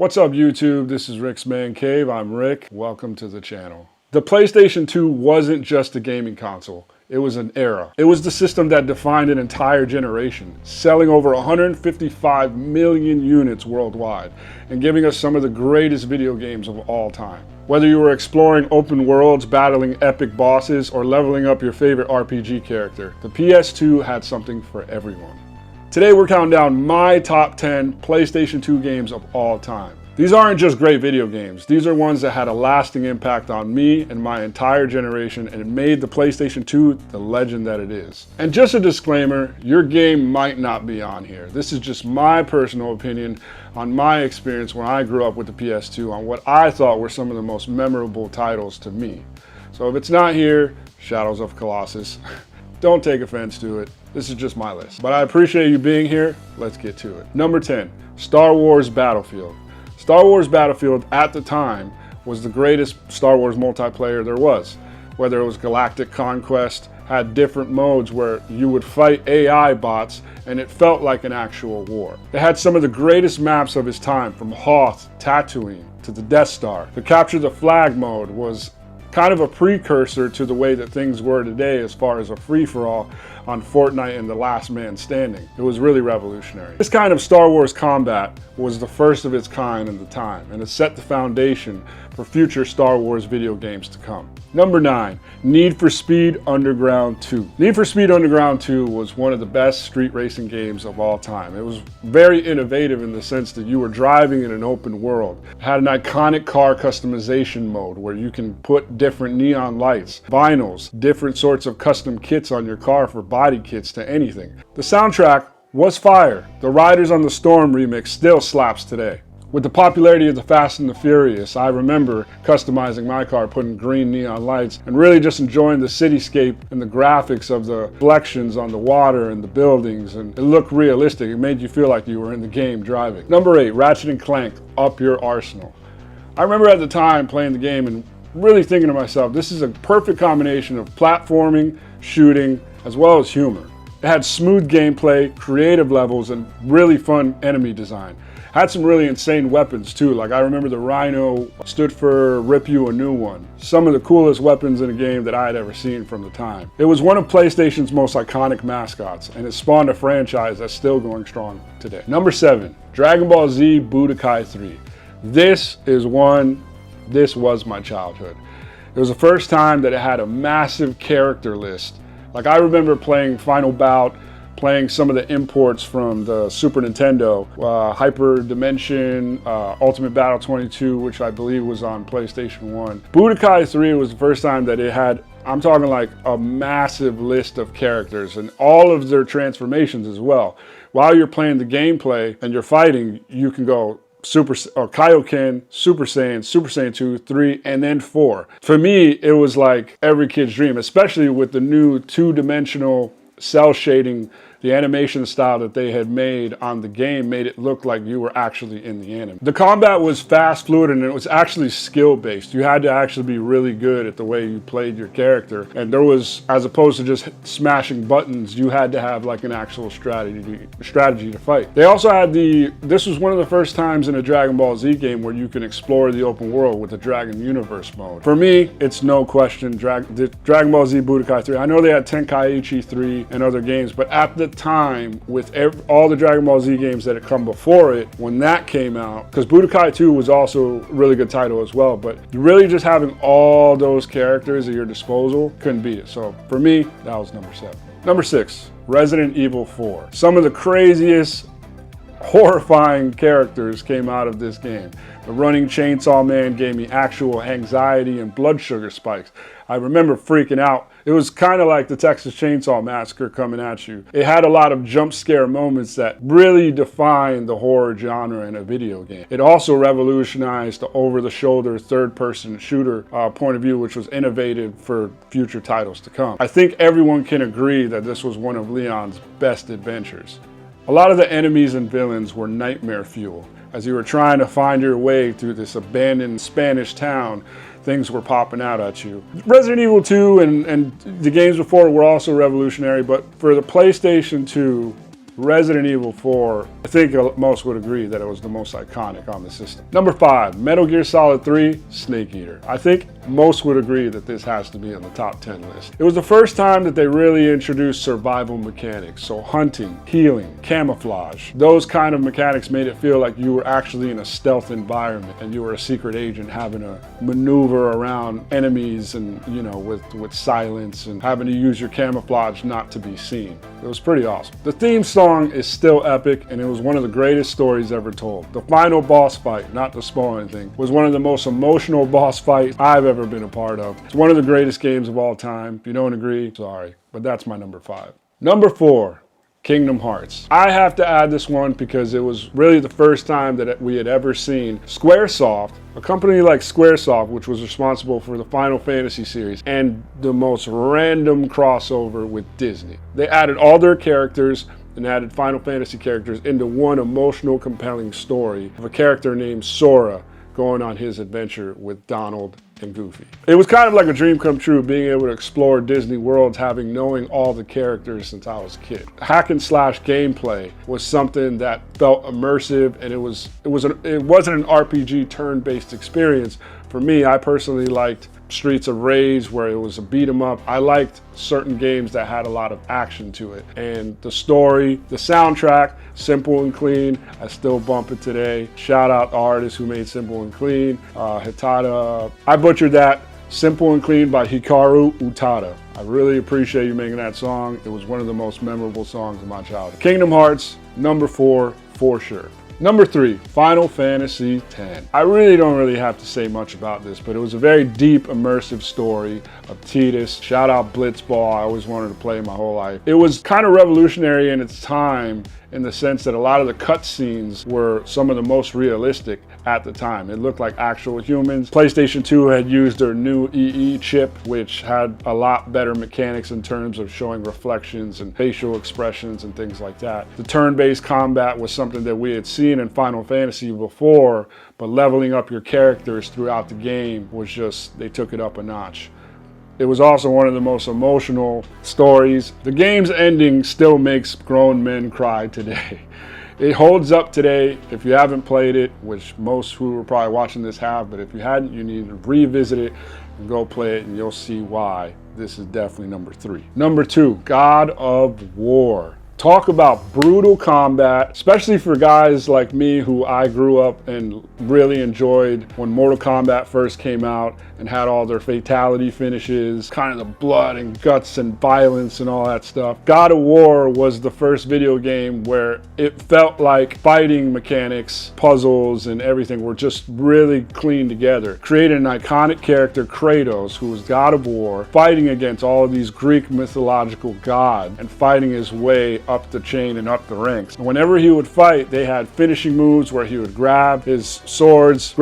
What's up YouTube? This is Rick's Man Cave. I'm Rick. Welcome to the channel. The PlayStation 2 wasn't just a gaming console. It was an era. It was the system that defined an entire generation, selling over 155 million units worldwide and giving us some of the greatest video games of all time. Whether you were exploring open worlds, battling epic bosses, or leveling up your favorite RPG character, the PS2 had something for everyone. Today we're counting down my top 10 PlayStation 2 games of all time. These aren't just great video games. These are ones that had a lasting impact on me and my entire generation, and it made the PlayStation 2 the legend that it is. And just a disclaimer, your game might not be on here. This is just my personal opinion on my experience when I grew up with the PS2 on what I thought were some of the most memorable titles to me. So if it's not here, Shadows of Colossus. Don't take offense to it. This is just my list. But I appreciate you being here. Let's get to it. Number 10, Star Wars Battlefield. Star Wars Battlefield at the time was the greatest Star Wars multiplayer there was. Whether it was Galactic Conquest, had different modes where you would fight AI bots and it felt like an actual war. It had some of the greatest maps of its time, from Hoth, Tatooine, to the Death Star. The Capture the Flag mode was kind of a precursor to the way that things were today as far as a free-for-all on Fortnite and The Last Man Standing. It was really revolutionary. This kind of Star Wars combat was the first of its kind at the time, and it set the foundation for future Star Wars video games to come. Number 9, Need for Speed Underground 2. Need for Speed Underground 2 was one of the best street racing games of all time. It was very innovative in the sense that you were driving in an open world. It had an iconic car customization mode where you can put different neon lights, vinyls, different sorts of custom kits on your car, for body kits to anything. The soundtrack was fire. The Riders on the Storm remix still slaps today. With the popularity of the Fast and the Furious, I remember customizing my car, putting green neon lights, and really just enjoying the cityscape and the graphics of the reflections on the water and the buildings, and it looked realistic. It made you feel like you were in the game driving. Number 8, Ratchet & Clank, Up Your Arsenal. I remember at the time playing the game and really thinking to myself, this is a perfect combination of platforming, shooting, as well as humor. It had smooth gameplay, creative levels, and really fun enemy design. Had some really insane weapons too, like I remember the Rhino stood for Rip You a New One. Some of the coolest weapons in a game that I had ever seen from the time. It was one of PlayStation's most iconic mascots, and it spawned a franchise that's still going strong today. Number 7, Dragon Ball Z Budokai 3. This was my childhood. It was the first time that it had a massive character list. Like I remember playing Final Bout, playing some of the imports from the Super Nintendo, Hyper Dimension, Ultimate Battle 22, which I believe was on PlayStation 1. Budokai 3 was the first time that it had, I'm talking like a massive list of characters and all of their transformations as well. While you're playing the gameplay and you're fighting, you can go Super or Kaioken, Super Saiyan 2, 3, and then 4. For me, it was like every kid's dream, especially with the new two-dimensional cell shading. The animation style that they had made on the game made it look like you were actually in the anime. The combat was fast, fluid, and it was actually skill-based. You had to actually be really good at the way you played your character. And there was, as opposed to just smashing buttons, you had to have like an actual strategy to fight. They also had this was one of the first times in a Dragon Ball Z game where you can explore the open world with the Dragon Universe mode. For me, it's no question Dragon Ball Z Budokai 3. I know they had Tenkaichi 3 and other games, but at the time, with all the Dragon Ball Z games that had come before it, when that came out, because Budokai 2 was also a really good title as well, but really just having all those characters at your disposal, couldn't beat it. So for me, that was number 7. Number 6, Resident Evil 4. Some of the craziest, horrifying characters came out of this game. The running chainsaw man gave me actual anxiety and blood sugar spikes. I remember freaking out. It was kind of like the Texas Chainsaw Massacre coming at you. It had a lot of jump scare moments that really defined the horror genre in a video game. It also revolutionized the over-the-shoulder third-person shooter point of view, which was innovative for future titles to come. I think everyone can agree that this was one of Leon's best adventures. A lot of the enemies and villains were nightmare fuel. As you were trying to find your way through this abandoned Spanish town, things were popping out at you. Resident Evil 2 and the games before were also revolutionary, but for the PlayStation 2, Resident Evil 4, I think most would agree that it was the most iconic on the system. Number 5, Metal Gear Solid 3, Snake Eater. I think most would agree that this has to be on the top 10 list. It was the first time that they really introduced survival mechanics. So hunting, healing, camouflage, those kind of mechanics made it feel like you were actually in a stealth environment and you were a secret agent having to maneuver around enemies and, you know, with silence and having to use your camouflage not to be seen. It was pretty awesome. The theme song is still epic, and it was one of the greatest stories ever told. The final boss fight, not to spoil anything, was one of the most emotional boss fights I've ever been a part of. It's one of the greatest games of all time. If you don't agree, sorry, but that's my number 5. Number 4, Kingdom Hearts. I have to add this one because it was really the first time that we had ever seen Squaresoft, a company like Squaresoft, which was responsible for the Final Fantasy series, and the most random crossover with Disney. They added all their characters and added Final Fantasy characters into one emotional, compelling story of a character named Sora going on his adventure with Donald and Goofy. It was kind of like a dream come true, being able to explore Disney worlds, knowing all the characters since I was a kid. Hack and slash gameplay was something that felt immersive, and it wasn't an RPG turn-based experience. For me, I personally liked Streets of Rage, where it was a beat 'em up. I liked certain games that had a lot of action to it. And the story, the soundtrack, simple and clean. I still bump it today. Shout out the artist who made Simple and Clean, Hitada. I butchered that. Simple and Clean by Hikaru Utada. I really appreciate you making that song. It was one of the most memorable songs of my childhood. Kingdom Hearts, number 4, for sure. Number 3, Final Fantasy X. I really don't have to say much about this, but it was a very deep, immersive story of Tidus. Shout out Blitzball, I always wanted to play my whole life. It was kind of revolutionary in its time in the sense that a lot of the cutscenes were some of the most realistic at the time. It looked like actual humans. PlayStation 2 had used their new EE chip, which had a lot better mechanics in terms of showing reflections and facial expressions and things like that. The turn-based combat was something that we had seen in Final Fantasy before, but leveling up your characters throughout the game was just, they took it up a notch. It was also one of the most emotional stories. The game's ending still makes grown men cry today. It holds up today. If you haven't played it, which most who are probably watching this have, but if you hadn't, you need to revisit it and go play it, and you'll see why this is definitely number 3. Number 2, God of War. Talk about brutal combat, especially for guys like me who I grew up and really enjoyed when Mortal Kombat first came out and had all their fatality finishes, kind of the blood and guts and violence and all that stuff. God of War was the first video game where it felt like fighting mechanics, puzzles, and everything were just really clean together. Created an iconic character, Kratos, who was God of War, fighting against all of these Greek mythological gods and fighting his way up the chain and up the ranks. And whenever he would fight, they had finishing moves where he would grab his swords,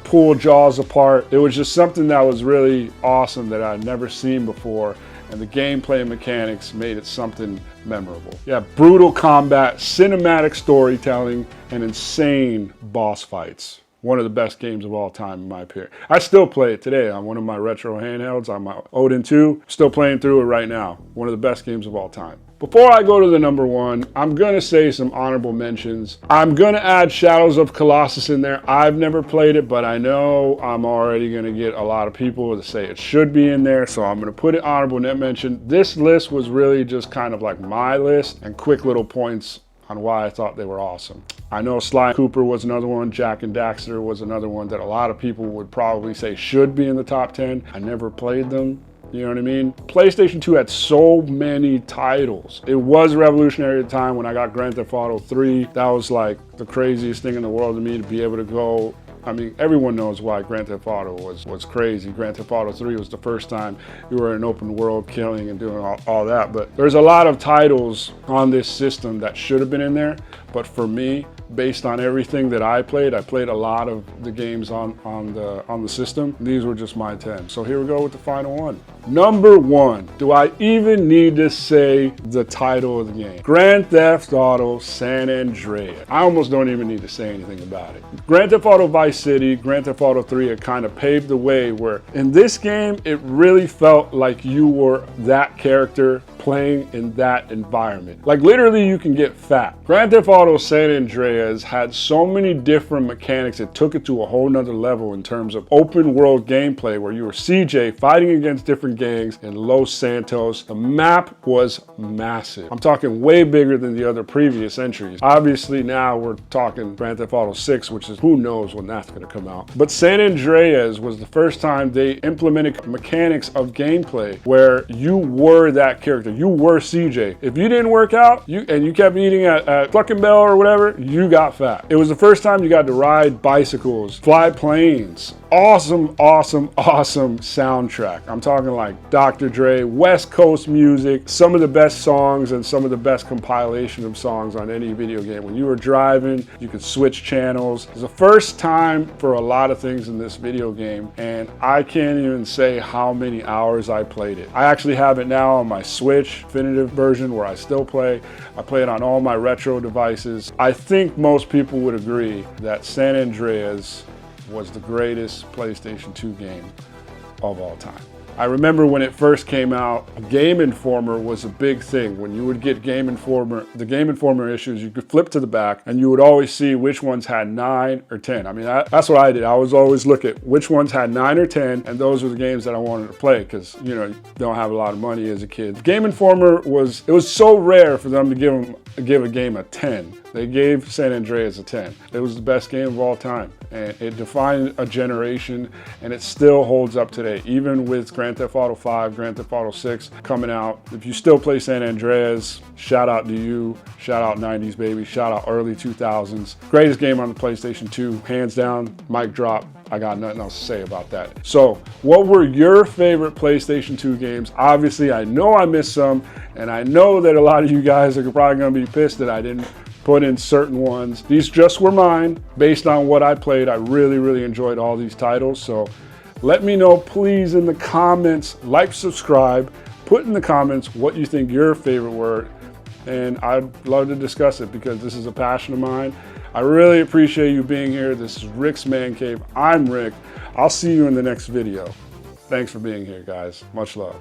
pull jaws apart. It was just something that was really awesome that I'd never seen before, and the gameplay mechanics made it something memorable. Yeah, brutal combat, cinematic storytelling, and insane boss fights. One of the best games of all time in my opinion. I still play it today on one of my retro handhelds, on my Odin 2. Still playing through it right now. One of the best games of all time. Before I go to the number 1, I'm going to say some honorable mentions. I'm going to add Shadows of Colossus in there. I've never played it, but I know I'm already going to get a lot of people to say it should be in there, so I'm going to put it honorable mention. This list was really just kind of like my list and quick little points on why I thought they were awesome. I know Sly Cooper was another one, Jak and Daxter was another one that a lot of people would probably say should be in the top 10. I never played them. You know what I mean? PlayStation 2 had so many titles. It was revolutionary at the time when I got Grand Theft Auto 3. That was like the craziest thing in the world to me, to be able to go. I mean, everyone knows why Grand Theft Auto was crazy. Grand Theft Auto 3 was the first time you were in an open world killing and doing all that. But there's a lot of titles on this system that should have been in there. But for me, based on everything that I played. I played a lot of the games on the system. These were just my 10. So here we go with the final one. Number 1. Do I even need to say the title of the game? Grand Theft Auto San Andreas. I almost don't even need to say anything about it. Grand Theft Auto Vice City, Grand Theft Auto 3 had kind of paved the way where in this game, it really felt like you were that character playing in that environment. Like literally you can get fat. Grand Theft Auto San Andreas had so many different mechanics. It took it to a whole nother level in terms of open world gameplay where you were CJ fighting against different gangs in Los Santos. The map was massive. I'm talking way bigger than the other previous entries. Obviously now we're talking Grand Theft Auto 6, which is who knows when that's going to come out. But San Andreas was the first time they implemented mechanics of gameplay where you were that character. You were CJ. If you didn't work out and you kept eating at Clucking Bell or whatever, you got fat. It was the first time you got to ride bicycles, fly planes. Awesome, awesome, awesome soundtrack. I'm talking like Dr. Dre, West Coast music, some of the best songs and some of the best compilation of songs on any video game. When you were driving, you could switch channels. It's the first time for a lot of things in this video game, and I can't even say how many hours I played it. I actually have it now on my Switch Definitive version where I still play. I play it on all my retro devices. I think most people would agree that San Andreas was the greatest PlayStation 2 game of all time. I remember when it first came out, Game Informer was a big thing. When you would get Game Informer, the Game Informer issues, you could flip to the back and you would always see which ones had 9 or 10. I mean, that's what I did. I was always look at which ones had 9 or 10, and those were the games that I wanted to play because, you know, you don't have a lot of money as a kid. Game Informer it was so rare for them to give a game a 10. They gave San Andreas a 10. It was the best game of all time, and it defined a generation, and it still holds up today. Even with Grand Theft Auto 5, Grand Theft Auto 6 coming out, if you still play San Andreas, shout out to you, shout out 90s baby, shout out early 2000s. Greatest game on the PlayStation 2, hands down, mic drop. I got nothing else to say about that. So, what were your favorite PlayStation 2 games? Obviously, I know I missed some, and I know that a lot of you guys are probably gonna be pissed that I didn't put in certain ones. These just were mine based on what I played. I really, really enjoyed all these titles. So let me know, please, in the comments, like, subscribe, put in the comments what you think your favorite were. And I'd love to discuss it because this is a passion of mine. I really appreciate you being here. This is Rick's Man Cave. I'm Rick. I'll see you in the next video. Thanks for being here, guys. Much love.